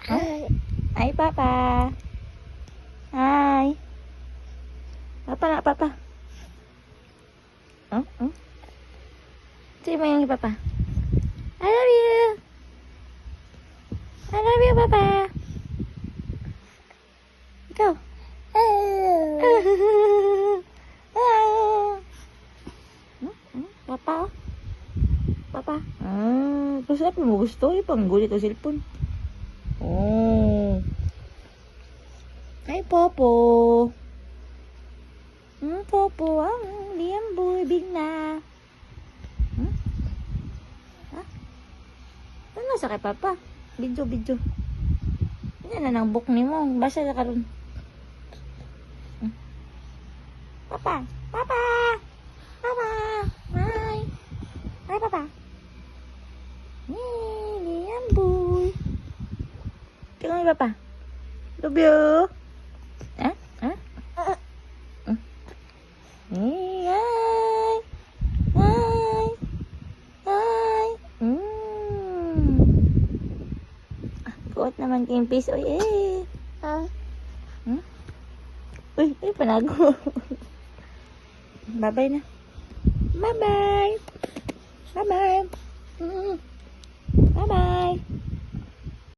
Huh? Hi, Papa. Hi. Papa na, Papa. Huh? Huh? Say mo yung Papa. I love you. I love you, Papa. Go. Papa. Papa. Kasi apa mo gusto? Ipanggulit ang cellphone. Oh. Hi, Popo. Popo. Liam boy. Big na. Ano sa kay Papa? Video. Yan na nang book ni mo. Basa na karon. Papa. Papa. Papa. Hi. Hi, Papa. Liam boy. Tingnan mo, Papa. Love you. Hi. Kuot naman kayong face. Uy, Uy, panago. Bye-bye na. Bye-bye. Bye-bye. Bye-bye.